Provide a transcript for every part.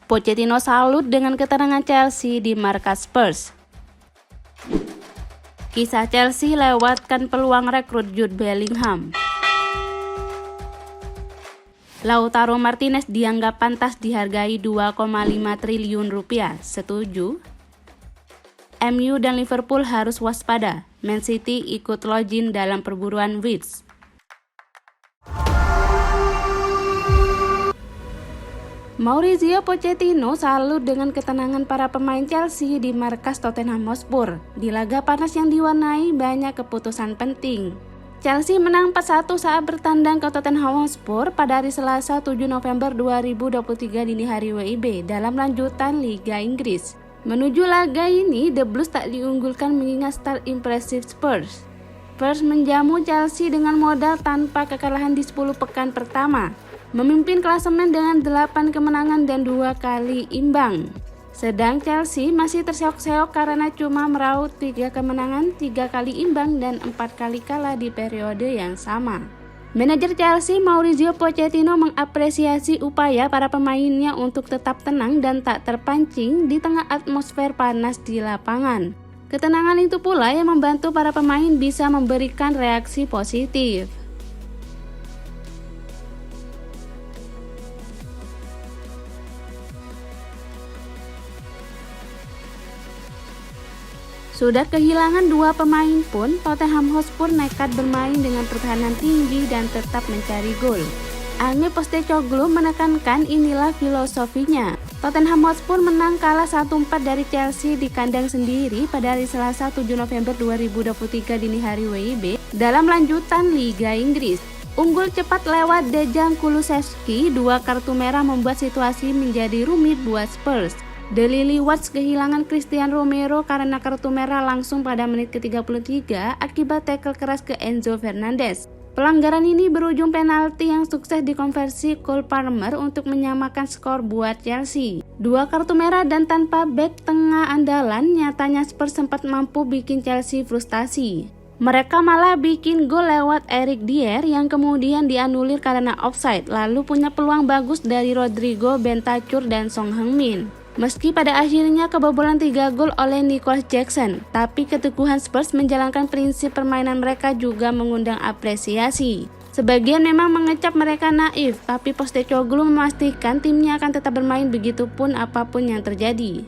Pochettino salut dengan ketenangan Chelsea di markas Spurs. Kisah Chelsea lewatkan peluang rekrut Jude Bellingham. Lautaro Martinez dianggap pantas dihargai 2,5 triliun rupiah. Setuju? MU dan Liverpool harus waspada. Man City ikut login dalam perburuan Wirtz. Mauricio Pochettino salut dengan ketenangan para pemain Chelsea di markas Tottenham Hotspur di laga panas yang diwarnai banyak keputusan penting. Chelsea menang 4-1 saat bertandang ke Tottenham Hotspur pada hari Selasa 7 November 2023 dini hari WIB dalam lanjutan Liga Inggris. Menuju laga ini, The Blues tak diunggulkan mengingat start impresif Spurs. Spurs menjamu Chelsea dengan modal tanpa kekalahan di 10 pekan pertama, memimpin klasemen dengan 8 kemenangan dan 2 kali imbang. Sedang Chelsea masih terseok-seok karena cuma meraup 3 kemenangan, 3 kali imbang, dan 4 kali kalah di periode yang sama. Manajer Chelsea Mauricio Pochettino mengapresiasi upaya para pemainnya untuk tetap tenang dan tak terpancing di tengah atmosfer panas di lapangan. Ketenangan itu pula yang membantu para pemain bisa memberikan reaksi positif. Sudah kehilangan 2 pemain pun, Tottenham Hotspur nekat bermain dengan pertahanan tinggi dan tetap mencari gol. Ange Postecoglou menekankan inilah filosofinya. Tottenham Hotspur menang kalah 1-4 dari Chelsea di kandang sendiri pada hari Selasa 7 November 2023 dini hari WIB dalam lanjutan Liga Inggris. Unggul cepat lewat Dejan Kulusevski, 2 kartu merah membuat situasi menjadi rumit buat Spurs. The Lilywhits kehilangan Christian Romero karena kartu merah langsung pada menit ke-33 akibat tackle keras ke Enzo Fernandez. Pelanggaran ini berujung penalti yang sukses dikonversi Cole Palmer untuk menyamakan skor buat Chelsea. 2 kartu merah dan tanpa bek tengah andalan, nyatanya Spurs sempat mampu bikin Chelsea frustasi. Mereka malah bikin gol lewat Eric Dier yang kemudian dianulir karena offside, lalu punya peluang bagus dari Rodrigo Bentancur dan Son Heung-min. Meski pada akhirnya kebobolan 3 gol oleh Nicolas Jackson, tapi keteguhan Spurs menjalankan prinsip permainan mereka juga mengundang apresiasi. Sebagian memang mengecap mereka naif, tapi Postecoglou memastikan timnya akan tetap bermain begitupun apapun yang terjadi.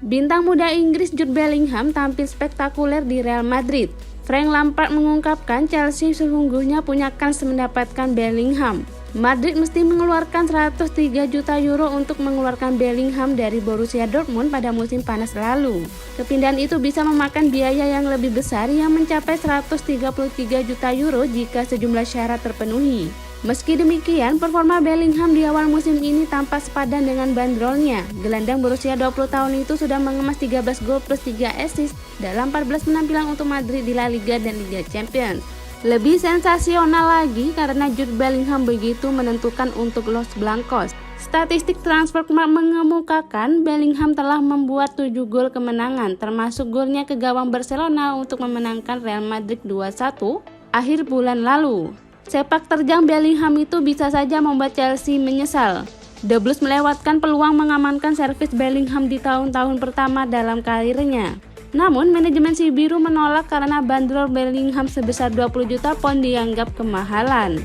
Bintang muda Inggris Jude Bellingham tampil spektakuler di Real Madrid. Frank Lampard mengungkapkan Chelsea sesungguhnya punya kans mendapatkan Bellingham. Madrid mesti mengeluarkan 103 juta euro untuk mengeluarkan Bellingham dari Borussia Dortmund pada musim panas lalu. Kepindahan itu bisa memakan biaya yang lebih besar yang mencapai 133 juta euro jika sejumlah syarat terpenuhi. Meski demikian, performa Bellingham di awal musim ini tampak sepadan dengan bandrolnya. Gelandang berusia 20 tahun itu sudah mengemas 13 gol plus 3 assist dalam 14 penampilan untuk Madrid di La Liga dan Liga Champions. Lebih sensasional lagi karena Jude Bellingham begitu menentukan untuk Los Blancos. Statistik Transfermarkt mengemukakan Bellingham telah membuat 7 gol kemenangan, termasuk golnya ke gawang Barcelona untuk memenangkan Real Madrid 2-1 akhir bulan lalu. Sepak terjang Bellingham itu bisa saja membuat Chelsea menyesal. The Blues melewatkan peluang mengamankan servis Bellingham di tahun-tahun pertama dalam karirnya. Namun, manajemen si biru menolak karena bandrol Bellingham sebesar 20 juta pound dianggap kemahalan.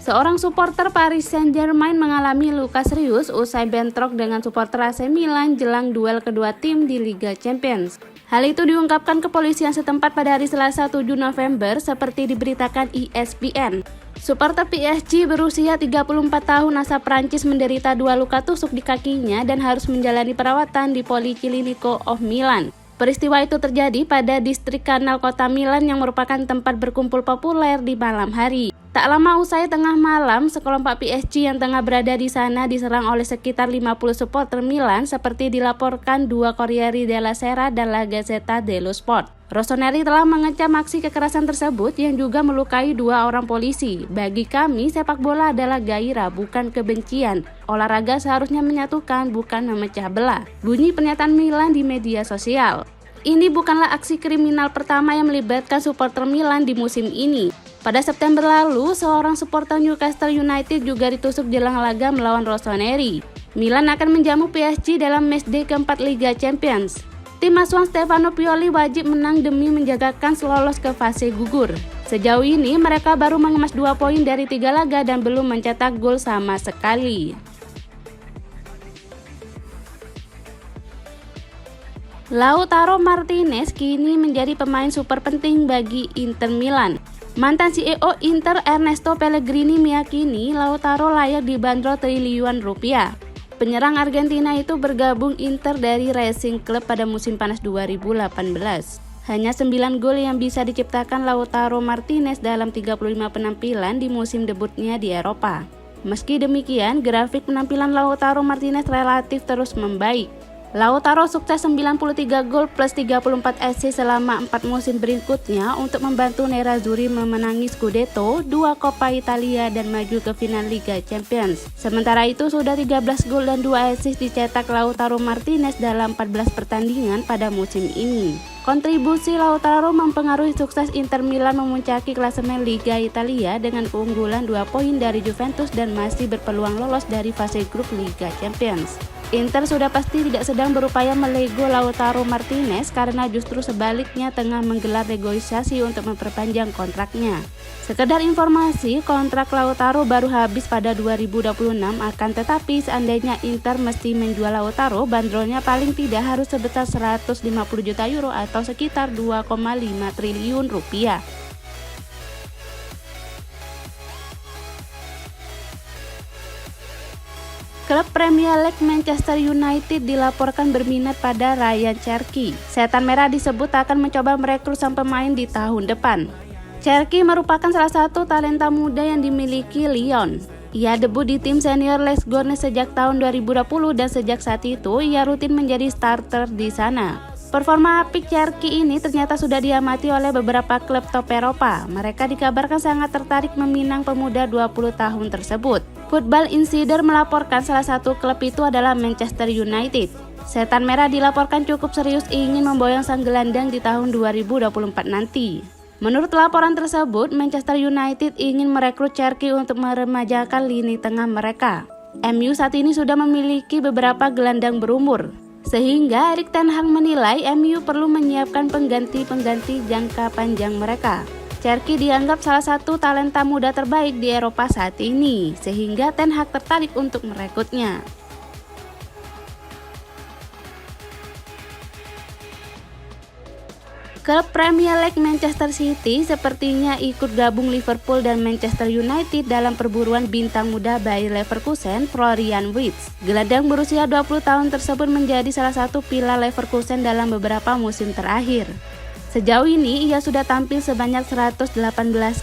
Seorang supporter Paris Saint-Germain mengalami luka serius usai bentrok dengan supporter AC Milan jelang duel kedua tim di Liga Champions. Hal itu diungkapkan kepolisian setempat pada hari Selasa 7 November seperti diberitakan ESPN. Supporter PSG berusia 34 tahun asal Prancis menderita 2 luka tusuk di kakinya dan harus menjalani perawatan di Policlinico of Milan. Peristiwa itu terjadi pada distrik Kanal kota Milan yang merupakan tempat berkumpul populer di malam hari. Tak lama usai tengah malam, sekelompok PSG yang tengah berada di sana diserang oleh sekitar 50 supporter Milan seperti dilaporkan dua Corriere della Sera dan La Gazzetta dello Sport. Rossoneri telah mengecam aksi kekerasan tersebut yang juga melukai dua orang polisi. Bagi kami, sepak bola adalah gairah, bukan kebencian. Olahraga seharusnya menyatukan, bukan memecah belah. Bunyi pernyataan Milan di media sosial. Ini bukanlah aksi kriminal pertama yang melibatkan supporter Milan di musim ini. Pada September lalu, seorang supporter Newcastle United juga ditusuk jelang laga melawan Rossoneri. Milan akan menjamu PSG dalam matchday keempat Liga Champions. Tim asuhan Stefano Pioli wajib menang demi menjagakan lolos ke fase gugur. Sejauh ini, mereka baru mengemas 2 poin dari 3 laga dan belum mencetak gol sama sekali. Lautaro Martinez kini menjadi pemain super penting bagi Inter Milan. Mantan CEO Inter Ernesto Pellegrini meyakini Lautaro layak dibanderol triliunan rupiah. Penyerang Argentina itu bergabung Inter dari Racing Club pada musim panas 2018. Hanya 9 gol yang bisa diciptakan Lautaro Martinez dalam 35 penampilan di musim debutnya di Eropa. Meski demikian, grafik penampilan Lautaro Martinez relatif terus membaik. Lautaro sukses 93 gol plus 34 assist selama 4 musim berikutnya untuk membantu Nerazzurri memenangi Scudetto, 2 Coppa Italia dan maju ke final Liga Champions. Sementara itu sudah 13 gol dan 2 assist dicetak Lautaro Martinez dalam 14 pertandingan pada musim ini. Kontribusi Lautaro mempengaruhi sukses Inter Milan memuncaki klasemen Liga Italia dengan keunggulan 2 poin dari Juventus dan masih berpeluang lolos dari fase grup Liga Champions. Inter sudah pasti tidak sedang berupaya melego Lautaro Martinez karena justru sebaliknya tengah menggelar negosiasi untuk memperpanjang kontraknya. Sekedar informasi, kontrak Lautaro baru habis pada 2026, akan tetapi seandainya Inter mesti menjual Lautaro, bandrolnya paling tidak harus sebesar 150 juta euro atau sekitar 2,5 triliun rupiah. Klub Premier League Manchester United dilaporkan berminat pada Ryan Cherki. Setan Merah disebut akan mencoba merekrut sang pemain di tahun depan. Cherki merupakan salah satu talenta muda yang dimiliki Lyon. Ia debut di tim senior Les Gornes sejak tahun 2020 dan sejak saat itu ia rutin menjadi starter di sana. Performa apik Cherki ini ternyata sudah diamati oleh beberapa klub top Eropa. Mereka dikabarkan sangat tertarik meminang pemuda 20 tahun tersebut. Football Insider melaporkan salah satu klub itu adalah Manchester United. Setan Merah dilaporkan cukup serius ingin memboyong sang gelandang di tahun 2024 nanti. Menurut laporan tersebut, Manchester United ingin merekrut Cherki untuk meremajakan lini tengah mereka. MU saat ini sudah memiliki beberapa gelandang berumur, sehingga Erik ten Hag menilai MU perlu menyiapkan pengganti jangka panjang mereka. Cherki dianggap salah satu talenta muda terbaik di Eropa saat ini, sehingga Ten Hag tertarik untuk merekrutnya. Klub Premier League Manchester City sepertinya ikut gabung Liverpool dan Manchester United dalam perburuan bintang muda Bayer Leverkusen, Florian Wirtz. Gelandang berusia 20 tahun tersebut menjadi salah satu pilar Leverkusen dalam beberapa musim terakhir. Sejauh ini ia sudah tampil sebanyak 118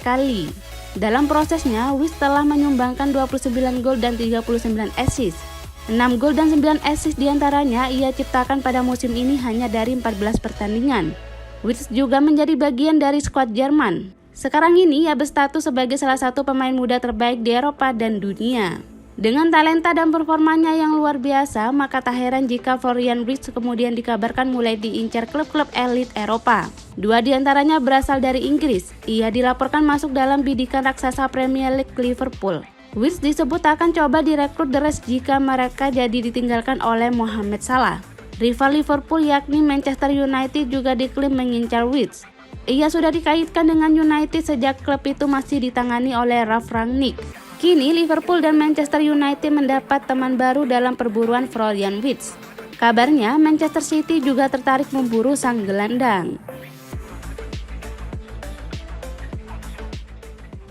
kali. Dalam prosesnya, Wirtz telah menyumbangkan 29 gol dan 39 assist. 6 gol dan 9 assist diantaranya ia ciptakan pada musim ini hanya dari 14 pertandingan. Wirtz juga menjadi bagian dari skuad Jerman. Sekarang ini ia berstatus sebagai salah satu pemain muda terbaik di Eropa dan dunia. Dengan talenta dan performanya yang luar biasa, maka tak heran jika Florian Wirtz kemudian dikabarkan mulai diincar klub-klub elit Eropa. 2 diantaranya berasal dari Inggris. Ia dilaporkan masuk dalam bidikan raksasa Premier League Liverpool. Wirtz disebut akan coba direkrut The Reds jika mereka jadi ditinggalkan oleh Mohamed Salah. Rival Liverpool yakni Manchester United juga diklaim mengincar Wirtz. Ia sudah dikaitkan dengan United sejak klub itu masih ditangani oleh Ralf Rangnick. Kini Liverpool dan Manchester United mendapat teman baru dalam perburuan Florian Wirtz. Kabarnya Manchester City juga tertarik memburu sang gelandang.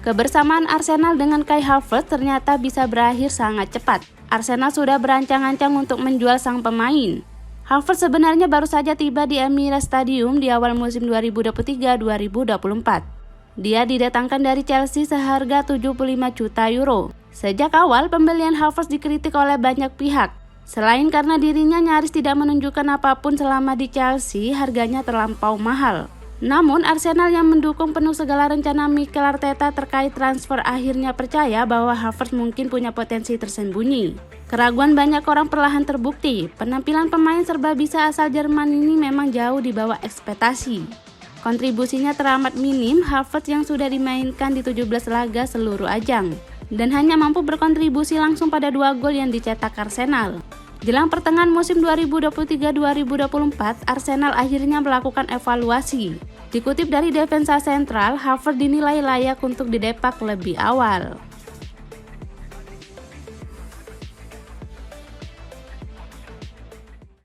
Kebersamaan Arsenal dengan Kai Havertz ternyata bisa berakhir sangat cepat. Arsenal sudah berancang-ancang untuk menjual sang pemain. Havertz sebenarnya baru saja tiba di Emirates Stadium di awal musim 2023-2024. Dia didatangkan dari Chelsea seharga 75 juta euro. Sejak awal, pembelian Havertz dikritik oleh banyak pihak. Selain karena dirinya nyaris tidak menunjukkan apapun selama di Chelsea, harganya terlampau mahal. Namun, Arsenal yang mendukung penuh segala rencana Mikel Arteta terkait transfer akhirnya percaya bahwa Havertz mungkin punya potensi tersembunyi. Keraguan banyak orang perlahan terbukti. Penampilan pemain serba bisa asal Jerman ini memang jauh di bawah ekspektasi. Kontribusinya teramat minim, Havertz yang sudah dimainkan di 17 laga seluruh ajang dan hanya mampu berkontribusi langsung pada 2 gol yang dicetak Arsenal. Jelang pertengahan musim 2023-2024, Arsenal akhirnya melakukan evaluasi. Dikutip dari Defensa Sentral, Havertz dinilai layak untuk didepak lebih awal.